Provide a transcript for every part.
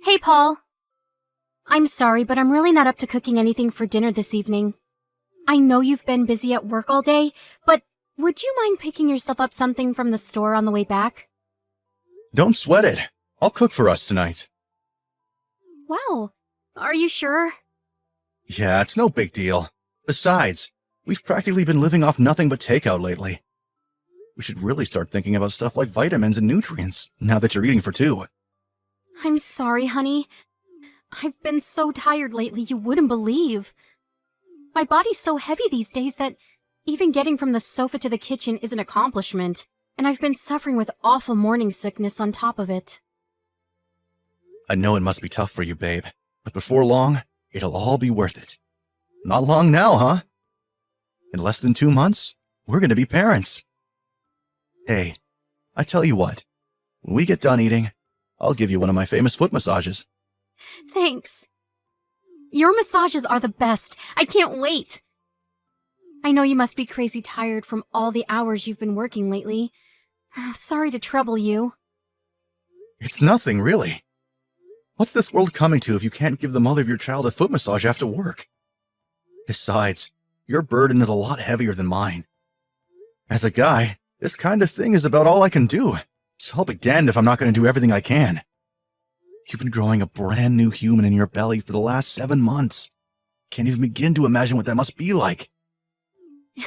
Hey, Paul. I'm sorry, but I'm really not up to cooking anything for dinner this evening. I know you've been busy at work all day, but would you mind picking yourself up something from the store on the way back? Don't sweat it. I'll cook for us tonight. Wow. Are you sure? Yeah, it's no big deal. Besides, we've practically been living off nothing but takeout lately. We should really start thinking about stuff like vitamins and nutrients, now that you're eating for two. I'm sorry, honey. I've been so tired lately you wouldn't believe. My body's so heavy these days that even getting from the sofa to the kitchen is an accomplishment, and I've been suffering with awful morning sickness on top of it. I know it must be tough for you, babe, but before long, it'll all be worth it. Not long now, huh? In less than 2 months, we're gonna be parents. Hey, I tell you what, when we get done eating, I'll give you one of my famous foot massages. Thanks. Your massages are the best. I can't wait. I know you must be crazy tired from all the hours you've been working lately. Sorry to trouble you. It's nothing, really. What's this world coming to if you can't give the mother of your child a foot massage after work? Besides, your burden is a lot heavier than mine. As a guy, this kind of thing is about all I can do, so I'll be damned if I'm not going to do everything I can. You've been growing a brand new human in your belly for the last 7 months. Can't even begin to imagine what that must be like.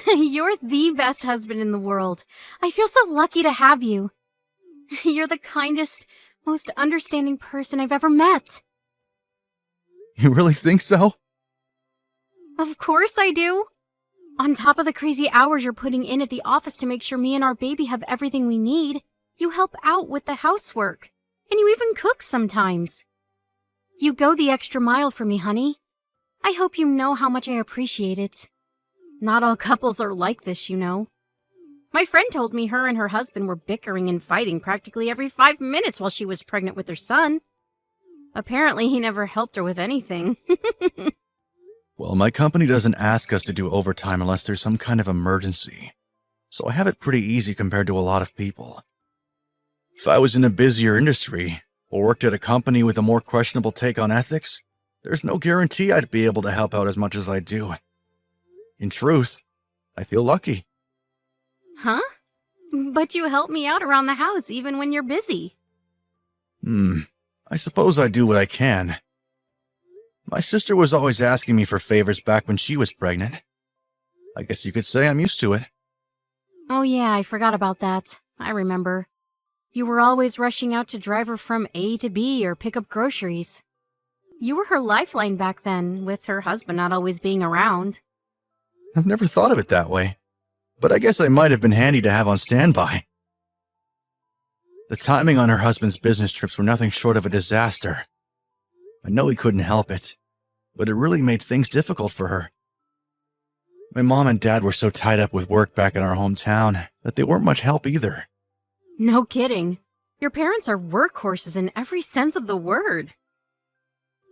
You're the best husband in the world. I feel so lucky to have you. You're the kindest, most understanding person I've ever met. You really think so? Of course I do. On top of the crazy hours you're putting in at the office to make sure me and our baby have everything we need, you help out with the housework. And you even cook sometimes. You go the extra mile for me, honey. I hope you know how much I appreciate it. Not all couples are like this, you know. My friend told me her and her husband were bickering and fighting practically every 5 minutes while she was pregnant with their son. Apparently, he never helped her with anything. Well, my company doesn't ask us to do overtime unless there's some kind of emergency, so I have it pretty easy compared to a lot of people. If I was in a busier industry, or worked at a company with a more questionable take on ethics, there's no guarantee I'd be able to help out as much as I do. In truth, I feel lucky. Huh? But you help me out around the house even when you're busy. I suppose I do what I can. My sister was always asking me for favors back when she was pregnant. I guess you could say I'm used to it. Oh yeah, I forgot about that. I remember. You were always rushing out to drive her from A to B or pick up groceries. You were her lifeline back then, with her husband not always being around. I've never thought of it that way, but I guess I might have been handy to have on standby. The timing on her husband's business trips were nothing short of a disaster. I know he couldn't help it, but it really made things difficult for her. My mom and dad were so tied up with work back in our hometown that they weren't much help either. No kidding. Your parents are workhorses in every sense of the word.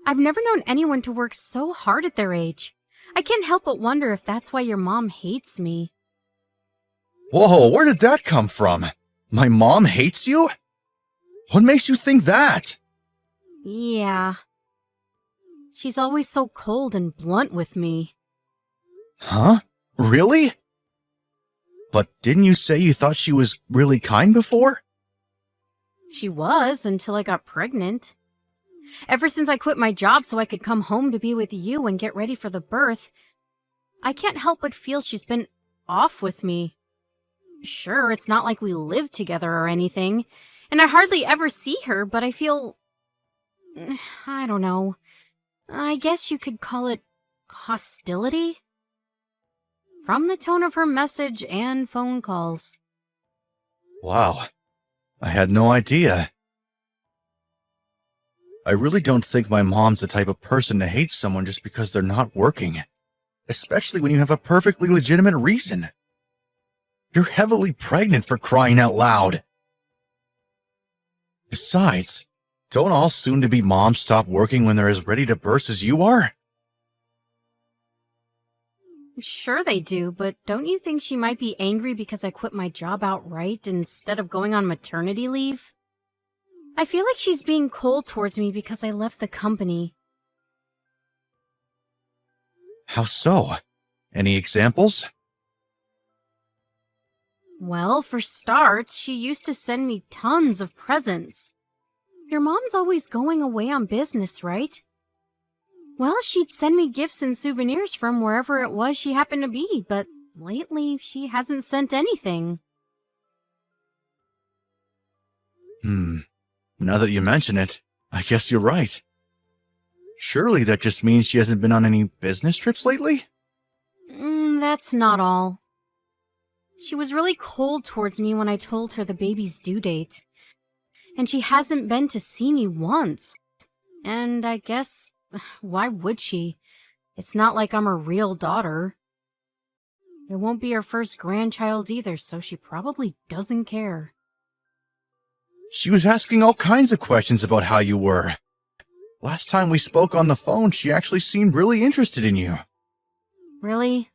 I've never known anyone to work so hard at their age. I can't help but wonder if that's why your mom hates me. Whoa, where did that come from? My mom hates you? What makes you think that? Yeah. She's always so cold and blunt with me. Huh? Really? But didn't you say you thought she was really kind before? She was, until I got pregnant. Ever since I quit my job so I could come home to be with you and get ready for the birth, I can't help but feel she's been off with me. Sure, it's not like we live together or anything, and I hardly ever see her, but I feel... I don't know. I guess you could call it hostility? From the tone of her message and phone calls. Wow, I had no idea. I really don't think my mom's the type of person to hate someone just because they're not working, especially when you have a perfectly legitimate reason. You're heavily pregnant, for crying out loud. Besides, don't all soon-to-be moms stop working when they're as ready to burst as you are? Sure they do, but don't you think she might be angry because I quit my job outright instead of going on maternity leave? I feel like she's being cold towards me because I left the company. How so? Any examples? Well, for starts, she used to send me tons of presents. Your mom's always going away on business, right? Well, she'd send me gifts and souvenirs from wherever it was she happened to be, but lately she hasn't sent anything. Now that you mention it, I guess you're right. Surely that just means she hasn't been on any business trips lately? That's not all. She was really cold towards me when I told her the baby's due date. And she hasn't been to see me once. And I guess, why would she? It's not like I'm her real daughter. It won't be her first grandchild either, so she probably doesn't care. She was asking all kinds of questions about how you were. Last time we spoke on the phone, she actually seemed really interested in you. Really?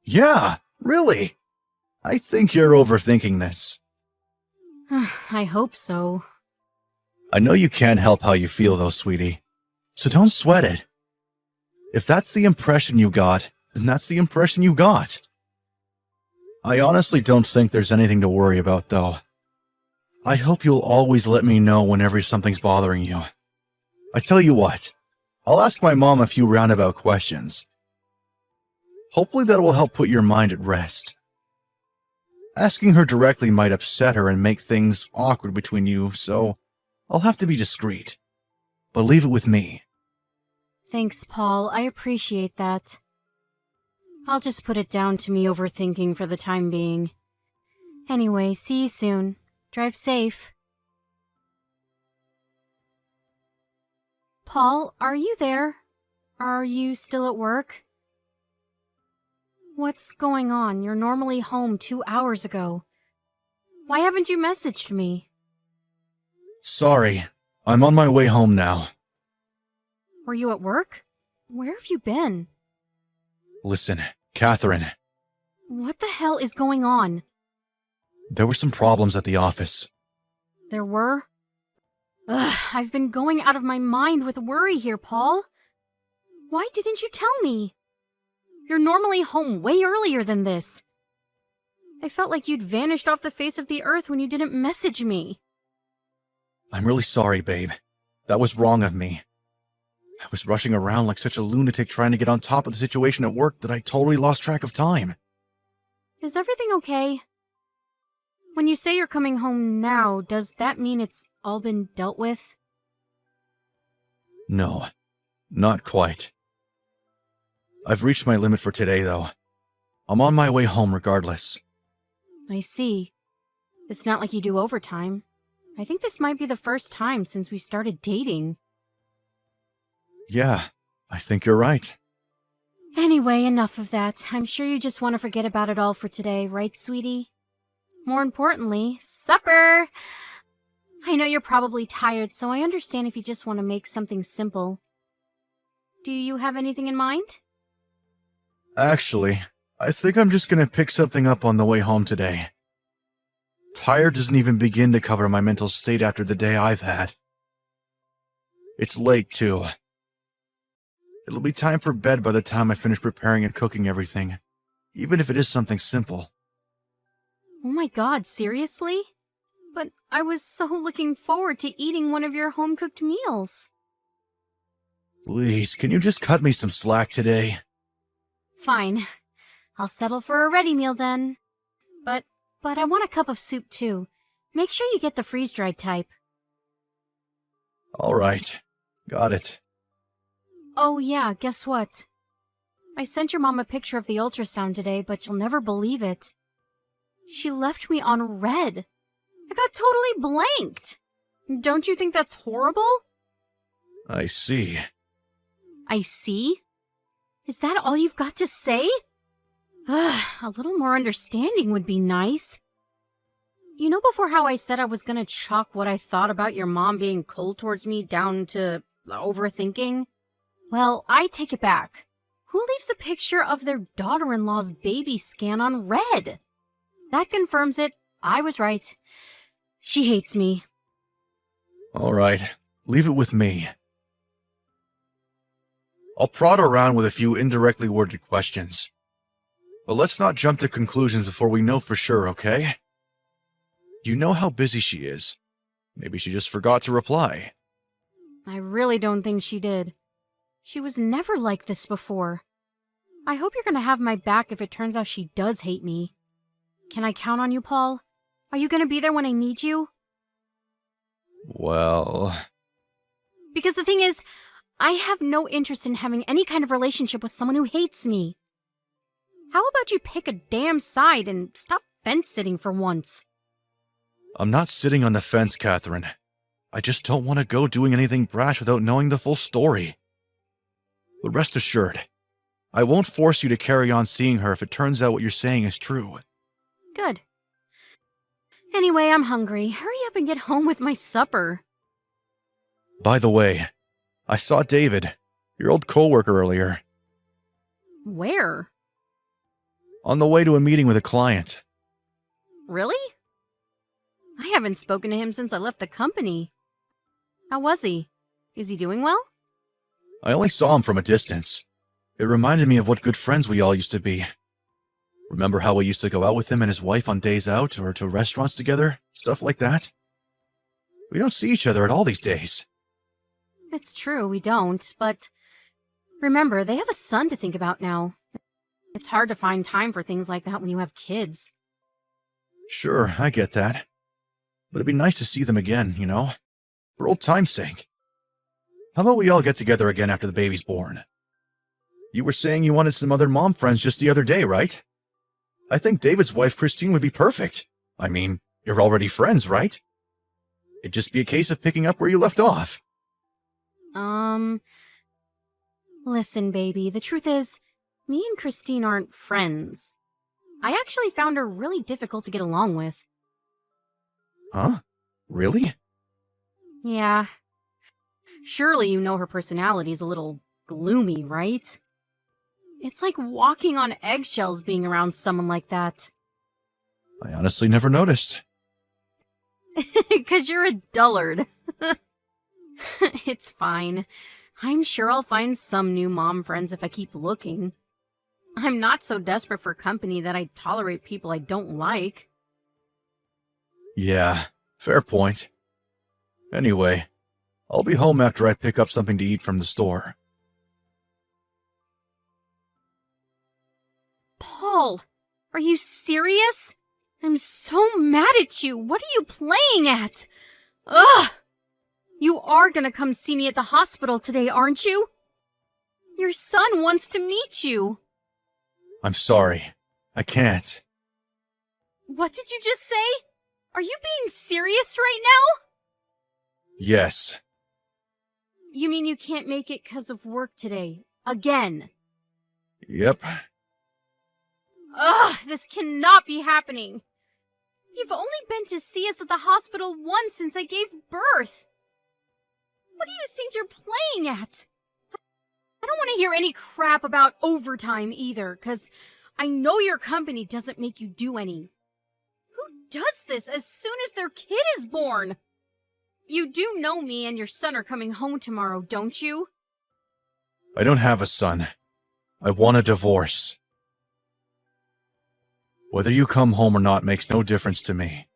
Yeah, really. I think you're overthinking this. I hope so. I know you can't help how you feel though, sweetie. So don't sweat it. If that's the impression you got, then that's the impression you got. I honestly don't think there's anything to worry about though. I hope you'll always let me know whenever something's bothering you. I tell you what, I'll ask my mom a few roundabout questions. Hopefully that will help put your mind at rest. Asking her directly might upset her and make things awkward between you, so I'll have to be discreet. But leave it with me. Thanks, Paul. I appreciate that. I'll just put it down to me overthinking for the time being. Anyway, see you soon. Drive safe. Paul, are you there? Are you still at work? What's going on? You're normally home 2 hours ago. Why haven't you messaged me? Sorry, I'm on my way home now. Were you at work? Where have you been? Listen, Catherine, What the hell is going on? there were some problems at the office. There were? Ugh, I've been going out of my mind with worry here, Paul. Why didn't you tell me? You're normally home way earlier than this. I felt like you'd vanished off the face of the earth when you didn't message me. I'm really sorry, babe. That was wrong of me. I was rushing around like such a lunatic trying to get on top of the situation at work that I totally lost track of time. Is everything okay? When you say you're coming home now, does that mean it's all been dealt with? No, not quite. I've reached my limit for today, though. I'm on my way home regardless. I see. It's not like you do overtime. I think this might be the first time since we started dating. Yeah, I think you're right. Anyway, enough of that. I'm sure you just want to forget about it all for today, right, sweetie? More importantly, supper! I know you're probably tired, so I understand if you just want to make something simple. Do you have anything in mind? Actually, I think I'm just gonna pick something up on the way home today. Tired doesn't even begin to cover my mental state after the day I've had. It's late, too. It'll be time for bed by the time I finish preparing and cooking everything, even if it is something simple. Oh my god, seriously? But I was so looking forward to eating one of your home-cooked meals. Please, can you just cut me some slack today? Fine. I'll settle for a ready meal then. But I want a cup of soup too. Make sure you get the freeze-dried type. All right. Got it. Oh yeah, guess what? I sent your mom a picture of the ultrasound today, but you'll never believe it. She left me on red. I got totally blanked. Don't you think that's horrible? I see. I see? Is that all you've got to say? Ugh, a little more understanding would be nice. You know before how I said I was gonna chalk what I thought about your mom being cold towards me down to overthinking? Well, I take it back. Who leaves a picture of their daughter-in-law's baby scan on red? That confirms it. I was right. She hates me. All right, leave it with me. I'll prod around with a few indirectly worded questions. But let's not jump to conclusions before we know for sure, okay? You know how busy she is. Maybe she just forgot to reply. I really don't think she did. She was never like this before. I hope you're gonna have my back if it turns out she does hate me. Can I count on you, Paul? Are you gonna be there when I need you? Well... Because the thing is, I have no interest in having any kind of relationship with someone who hates me. How about you pick a damn side and stop fence-sitting for once? I'm not sitting on the fence, Catherine. I just don't want to go doing anything brash without knowing the full story. But rest assured, I won't force you to carry on seeing her if it turns out what you're saying is true. Good. Anyway, I'm hungry. Hurry up and get home with my supper. By the way, I saw David, your old coworker, earlier. Where? On the way to a meeting with a client. Really? I haven't spoken to him since I left the company. How was he? Is he doing well? I only saw him from a distance. It reminded me of what good friends we all used to be. Remember how we used to go out with him and his wife on days out or to restaurants together? Stuff like that? We don't see each other at all these days. It's true, we don't, but remember, they have a son to think about now. It's hard to find time for things like that when you have kids. Sure, I get that. But it'd be nice to see them again, you know? For old time's sake. How about we all get together again after the baby's born? You were saying you wanted some other mom friends just the other day, right? I think David's wife, Christine, would be perfect. I mean, you're already friends, right? It'd just be a case of picking up where you left off. Listen, baby, the truth is, me and Christine aren't friends. I actually found her really difficult to get along with. Huh? Really? Yeah. Surely you know her personality's a little gloomy, right? It's like walking on eggshells being around someone like that. I honestly never noticed. 'Cause you're a dullard. It's fine. I'm sure I'll find some new mom friends if I keep looking. I'm not so desperate for company that I tolerate people I don't like. Yeah, fair point. Anyway, I'll be home after I pick up something to eat from the store. Paul, are you serious? I'm so mad at you. What are you playing at? Ugh! You are gonna come see me at the hospital today, aren't you? Your son wants to meet you. I'm sorry. I can't. What did you just say? Are you being serious right now? Yes. You mean you can't make it 'cause of work today? Again? Yep. Ugh, this cannot be happening. You've only been to see us at the hospital once since I gave birth. What do you think you're playing at? I don't want to hear any crap about overtime either, 'cause I know your company doesn't make you do any. Who does this as soon as their kid is born? You do know me and your son are coming home tomorrow, don't you? I don't have a son. I want a divorce. Whether you come home or not makes no difference to me.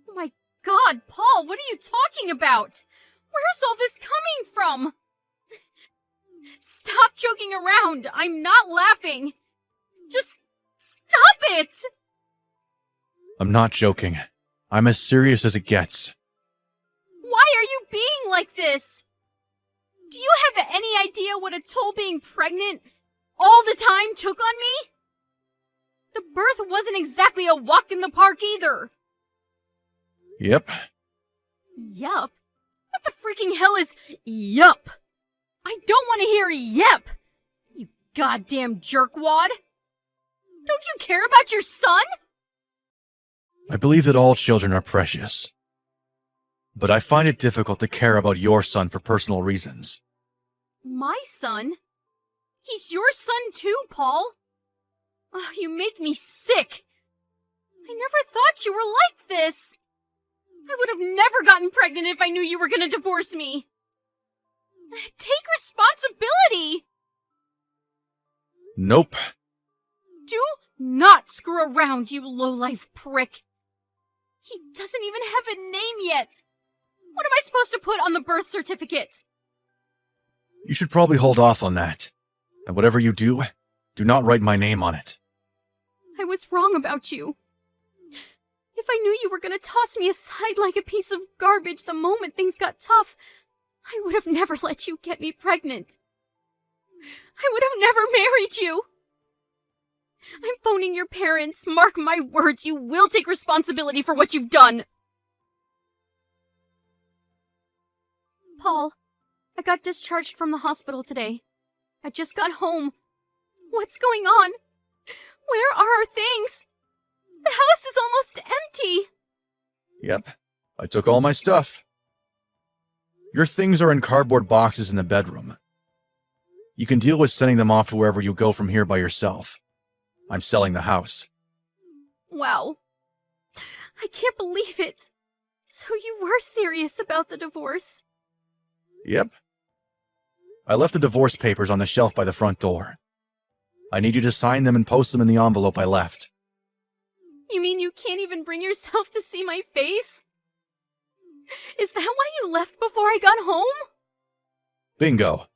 Oh my God, Paul, what are you talking about? Where's all this coming from? Stop joking around. I'm not laughing. Just stop it! I'm not joking. I'm as serious as it gets. Why are you being like this? Do you have any idea what a toll being pregnant all the time took on me? The birth wasn't exactly a walk in the park either. Yep. Yup? What the freaking hell is yup? I don't want to hear yep, you goddamn jerkwad. Don't you care about your son? I believe that all children are precious. But I find it difficult to care about your son for personal reasons. My son? He's your son too, Paul. Oh, you make me sick. I never thought you were like this. I would have never gotten pregnant if I knew you were gonna divorce me. Take responsibility! Nope. Do not screw around, you low-life prick. He doesn't even have a name yet. What am I supposed to put on the birth certificate? You should probably hold off on that. And whatever you do not write my name on it. I was wrong about you. If I knew you were gonna toss me aside like a piece of garbage the moment things got tough, I would have never let you get me pregnant. I would have never married you. I'm phoning your parents. Mark my words, you will take responsibility for what you've done. Paul, I got discharged from the hospital today. I just got home. What's going on? Where are our things? The house is almost empty. Yep, I took all my stuff. Your things are in cardboard boxes in the bedroom. You can deal with sending them off to wherever you go from here by yourself. I'm selling the house. Wow. I can't believe it. So you were serious about the divorce? Yep. I left the divorce papers on the shelf by the front door. I need you to sign them and post them in the envelope I left. You mean you can't even bring yourself to see my face? Is that why you left before I got home? Bingo.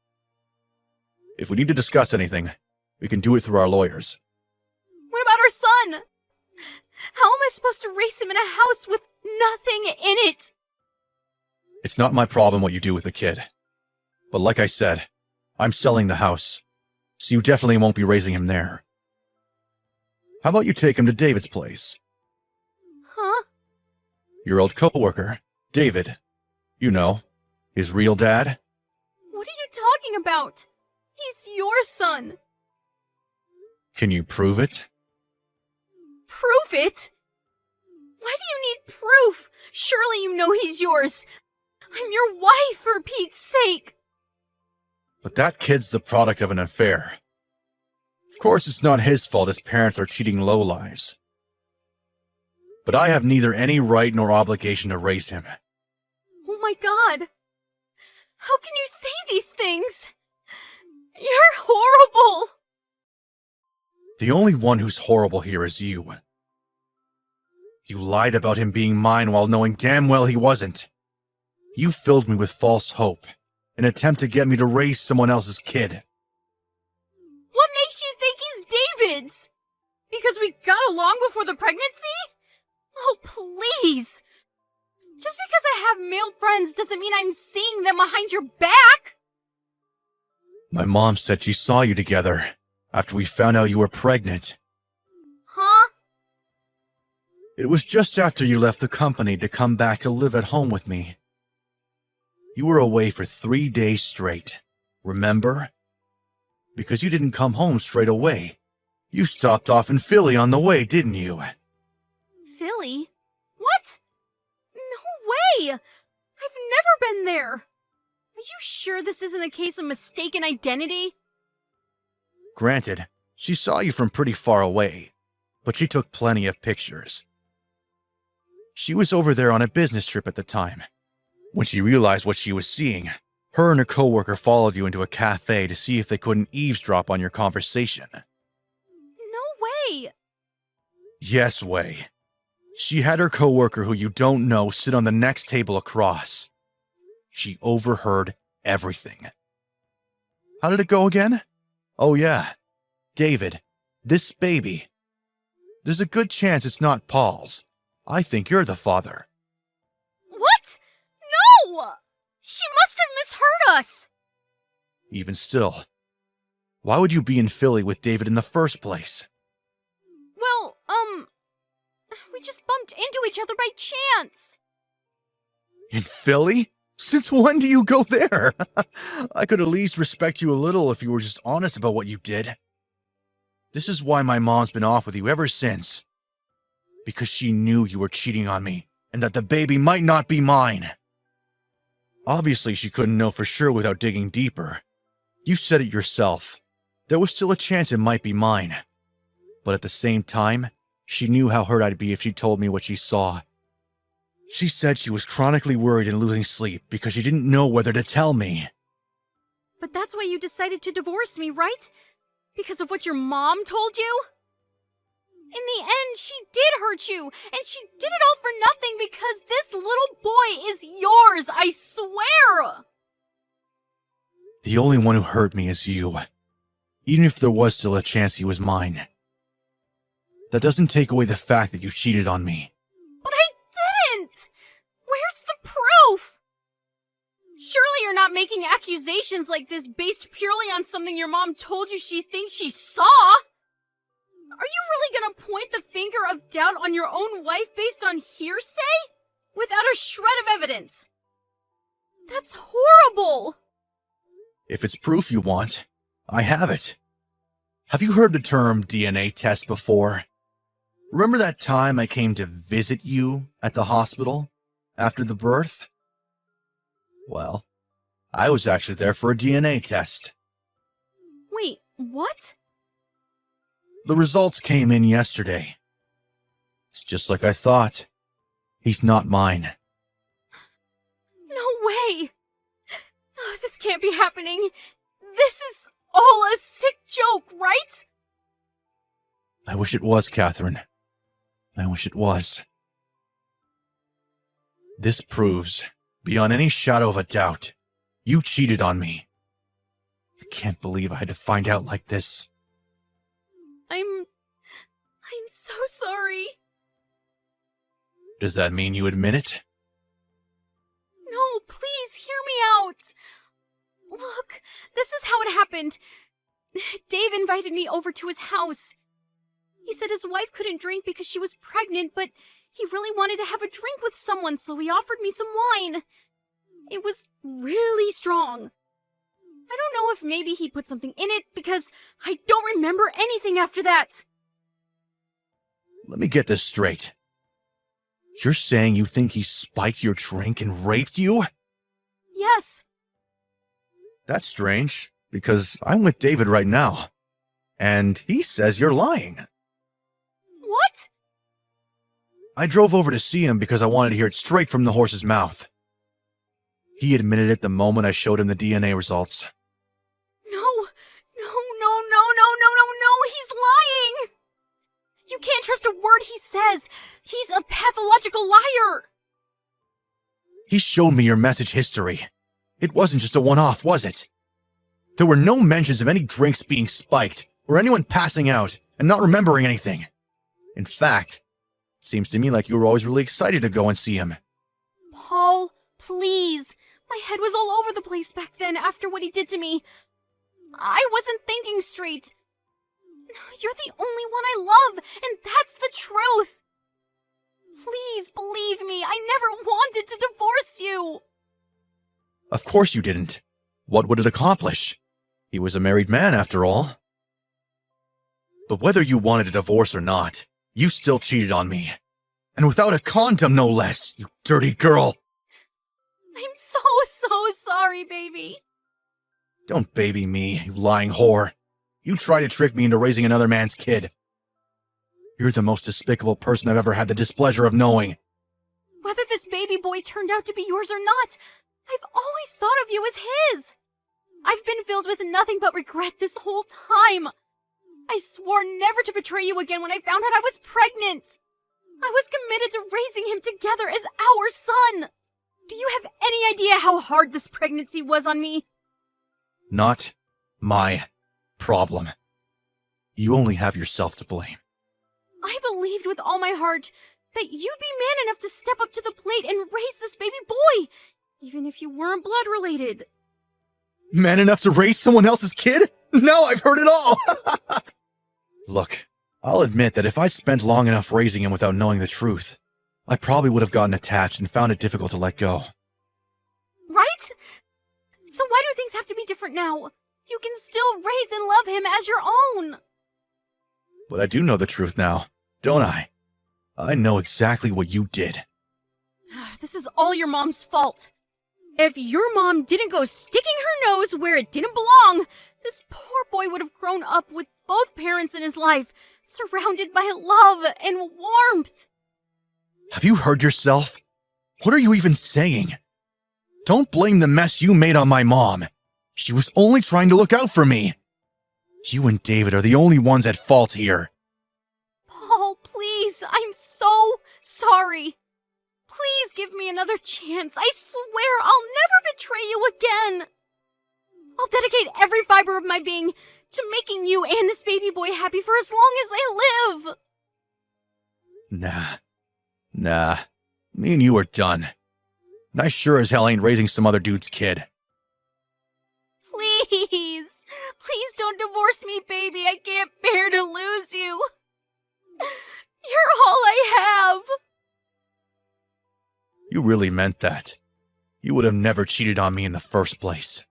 If we need to discuss anything, we can do it through our lawyers. What about our son? How am I supposed to raise him in a house with nothing in it? It's not my problem what you do with the kid. But like I said, I'm selling the house, so you definitely won't be raising him there. How about you take him to David's place? Huh? Your old coworker, David. You know, his real dad. What are you talking about? He's your son. Can you prove it? Prove it? Why do you need proof? Surely you know he's yours. I'm your wife, for Pete's sake. But that kid's the product of an affair. Of course, it's not his fault his parents are cheating lowlives. But I have neither any right nor obligation to raise him. Oh my god. How can you say these things? You're horrible. The only one who's horrible here is you. You lied about him being mine while knowing damn well he wasn't. You filled me with false hope, an attempt to get me to raise someone else's kid. What makes you think he's David's? Because we got along before the pregnancy? Oh, please. Just because I have male friends doesn't mean I'm seeing them behind your back. My mom said she saw you together after we found out you were pregnant. Huh? It was just after you left the company to come back to live at home with me. You were away for 3 days straight, remember? Because you didn't come home straight away. You stopped off in Philly on the way, didn't you? Philly? What? No way! I've never been there. Are you sure this isn't a case of mistaken identity? Granted, she saw you from pretty far away, but she took plenty of pictures. She was over there on a business trip at the time. When she realized what she was seeing, her and her coworker followed you into a cafe to see if they couldn't eavesdrop on your conversation. No way! Yes, Way. She had her coworker who you don't know sit on the next table across. She overheard everything. How did it go again? Oh yeah, David, this baby. There's a good chance it's not Paul's. I think you're the father. What? No! She must have misheard us! Even still, why would you be in Philly with David in the first place? Well, we just bumped into each other by chance. In Philly? Since when do you go there? I could at least respect you a little if you were just honest about what you did. This is why my mom's been off with you ever since. Because she knew you were cheating on me, and that the baby might not be mine. Obviously, she couldn't know for sure without digging deeper. You said it yourself. There was still a chance it might be mine. But at the same time, she knew how hurt I'd be if she told me what she saw. She said she was chronically worried and losing sleep because she didn't know whether to tell me. But that's why you decided to divorce me, right? Because of what your mom told you? In the end, she did hurt you, and she did it all for nothing because this little boy is yours, I swear! The only one who hurt me is you. Even if there was still a chance he was mine. That doesn't take away the fact that you cheated on me. But I didn't! Where's the proof? Surely you're not making accusations like this based purely on something your mom told you she thinks she saw? Are you really gonna point the finger of doubt on your own wife based on hearsay? Without a shred of evidence? That's horrible! If it's proof you want, I have it. Have you heard the term DNA test before? Remember that time I came to visit you at the hospital after the birth? Well, I was actually there for a DNA test. Wait, what? The results came in yesterday. It's just like I thought. He's not mine. No way! Oh, this can't be happening. This is all a sick joke, right? I wish it was, Catherine. I wish it was. This proves, beyond any shadow of a doubt, you cheated on me. I can't believe I had to find out like this. I'm so sorry. Does that mean you admit it? No, please hear me out. Look, this is how it happened. Dave invited me over to his house. He said his wife couldn't drink because she was pregnant, but he really wanted to have a drink with someone, so he offered me some wine. It was really strong. I don't know if maybe he put something in it, because I don't remember anything after that. Let me get this straight. You're saying you think he spiked your drink and raped you? Yes. That's strange, because I'm with David right now, and he says you're lying. What? I drove over to see him because I wanted to hear it straight from the horse's mouth. He admitted it the moment I showed him the DNA results. No, he's lying! You can't trust a word he says. He's a pathological liar. He showed me your message history. It wasn't just a one-off, was it? There were no mentions of any drinks being spiked, or anyone passing out and not remembering anything. In fact, it seems to me like you were always really excited to go and see him. Paul, please. My head was all over the place back then after what he did to me. I wasn't thinking straight. You're the only one I love, and that's the truth. Please believe me, I never wanted to divorce you. Of course you didn't. What would it accomplish? He was a married man, after all. But whether you wanted a divorce or not, you still cheated on me. And without a condom, no less, you dirty girl. I'm so sorry, baby. Don't baby me, you lying whore. You tried to trick me into raising another man's kid. You're the most despicable person I've ever had the displeasure of knowing. Whether this baby boy turned out to be yours or not, I've always thought of you as his. I've been filled with nothing but regret this whole time. I swore never to betray you again when I found out I was pregnant. I was committed to raising him together as our son. Do you have any idea how hard this pregnancy was on me? Not my problem. You only have yourself to blame. I believed with all my heart that you'd be man enough to step up to the plate and raise this baby boy, even if you weren't blood related. Man enough to raise someone else's kid? Now I've heard it all! Look, I'll admit that if I'd spent long enough raising him without knowing the truth, I probably would have gotten attached and found it difficult to let go. Right? So why do things have to be different now? You can still raise and love him as your own. But I do know the truth now, don't I? I know exactly what you did. This is all your mom's fault. If your mom didn't go sticking her nose where it didn't belong, this poor boy would have grown up with both parents in his life, surrounded by love and warmth. Have you heard yourself? What are you even saying? Don't blame the mess you made on my mom. She was only trying to look out for me. You and David are the only ones at fault here. Paul, please, I'm so sorry. Please give me another chance. I swear I'll never betray you again. I'll dedicate every fiber of my being to making you and this baby boy happy for as long as I live. Nah. Me and you are done. And I sure as hell ain't raising some other dude's kid. Please don't divorce me, baby. I can't bear to lose you. You're all I have. You really meant that. You would have never cheated on me in the first place.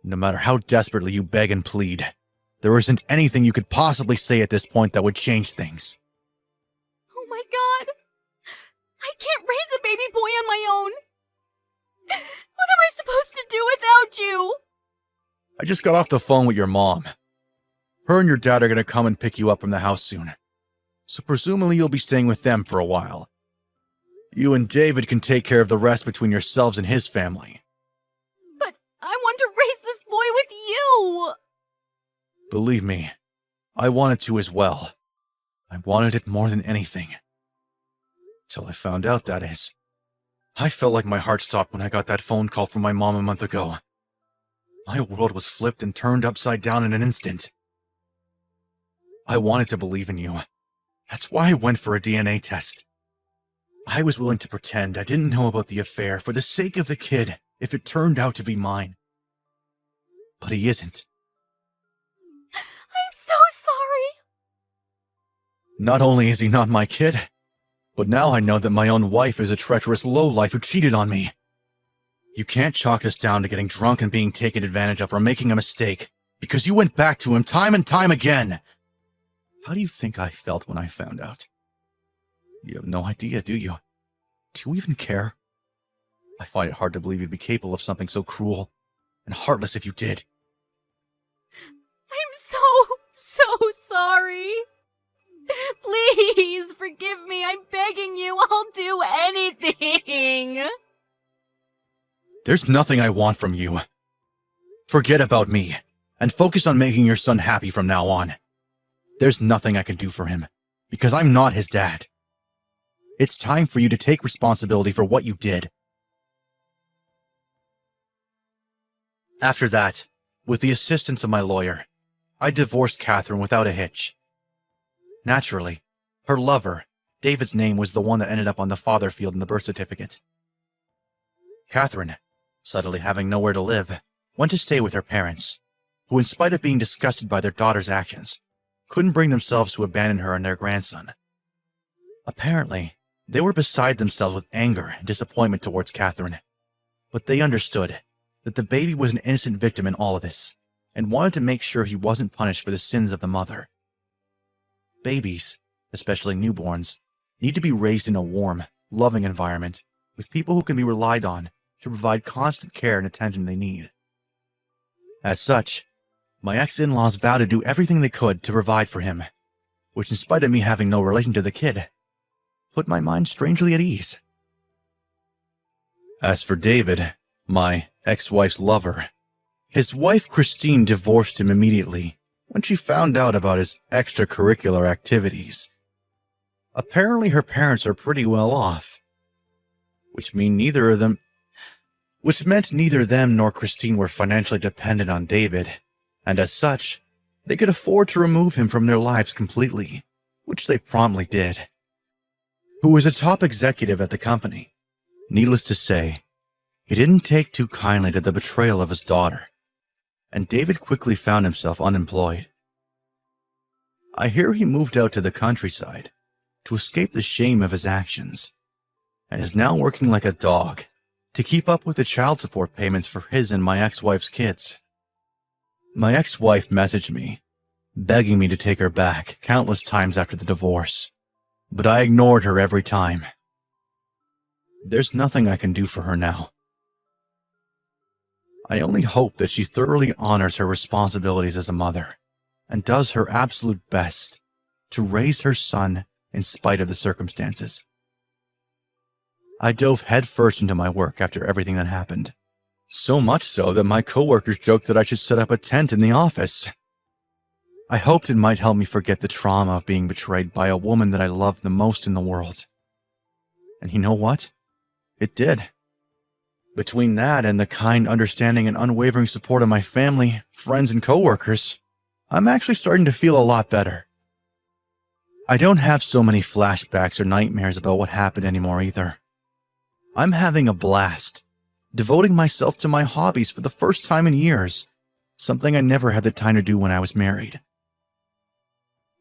No matter how desperately you beg and plead, there isn't anything you could possibly say at this point that would change things. Oh my God. I can't raise a baby boy on my own. What am I supposed to do without you? I just got off the phone with your mom. Her and your dad are going to come and pick you up from the house soon. So presumably you'll be staying with them for a while. You and David can take care of the rest between yourselves and his family. But I want to raise this boy with you! Believe me, I wanted to as well. I wanted it more than anything. Till I found out, that is. I felt like my heart stopped when I got that phone call from my mom a month ago. My world was flipped and turned upside down in an instant. I wanted to believe in you. That's why I went for a DNA test. I was willing to pretend I didn't know about the affair for the sake of the kid if it turned out to be mine. But he isn't. I'm so sorry. Not only is he not my kid, but now I know that my own wife is a treacherous lowlife who cheated on me. You can't chalk this down to getting drunk and being taken advantage of or making a mistake, because you went back to him time and time again. How do you think I felt when I found out? You have no idea, do you? Do you even care? I find it hard to believe you'd be capable of something so cruel and heartless if you did. I'm so sorry. Please forgive me. I'm begging you. I'll do anything. There's nothing I want from you. Forget about me and focus on making your son happy from now on. There's nothing I can do for him because I'm not his dad. It's time for you to take responsibility for what you did. After that, with the assistance of my lawyer, I divorced Catherine without a hitch. Naturally, her lover, David's name was the one that ended up on the father field in the birth certificate. Catherine, suddenly having nowhere to live, went to stay with her parents, who in spite of being disgusted by their daughter's actions, couldn't bring themselves to abandon her and their grandson. Apparently, they were beside themselves with anger and disappointment towards Catherine, but they understood that the baby was an innocent victim in all of this, and wanted to make sure he wasn't punished for the sins of the mother. Babies, especially newborns, need to be raised in a warm, loving environment with people who can be relied on to provide constant care and attention they need. As such, my ex-in-laws vowed to do everything they could to provide for him, which in spite of me having no relation to the kid, put my mind strangely at ease. As for David, my ex-wife's lover, his wife Christine divorced him immediately when she found out about his extracurricular activities. Apparently her parents are pretty well off, which meant neither them nor Christine were financially dependent on David, and as such, they could afford to remove him from their lives completely, which they promptly did. Who was a top executive at the company. Needless to say, he didn't take too kindly to the betrayal of his daughter, and David quickly found himself unemployed. I hear he moved out to the countryside to escape the shame of his actions, and is now working like a dog to keep up with the child support payments for his and my ex-wife's kids. My ex-wife messaged me, begging me to take her back countless times after the divorce, but I ignored her every time. There's nothing I can do for her now. I only hope that she thoroughly honors her responsibilities as a mother and does her absolute best to raise her son in spite of the circumstances. I dove headfirst into my work after everything that happened. So much so that my coworkers joked that I should set up a tent in the office. I hoped it might help me forget the trauma of being betrayed by a woman that I loved the most in the world. And you know what? It did. Between that and the kind understanding and unwavering support of my family, friends, and coworkers, I'm actually starting to feel a lot better. I don't have so many flashbacks or nightmares about what happened anymore either. I'm having a blast, devoting myself to my hobbies for the first time in years, something I never had the time to do when I was married.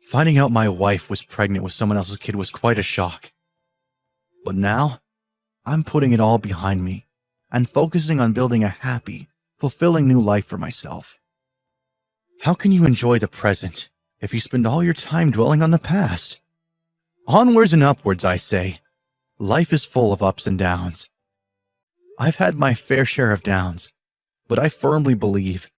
Finding out my wife was pregnant with someone else's kid was quite a shock. But now, I'm putting it all behind me and focusing on building a happy, fulfilling new life for myself. How can you enjoy the present if you spend all your time dwelling on the past? Onwards and upwards, I say. Life is full of ups and downs. I've had my fair share of downs, but I firmly believe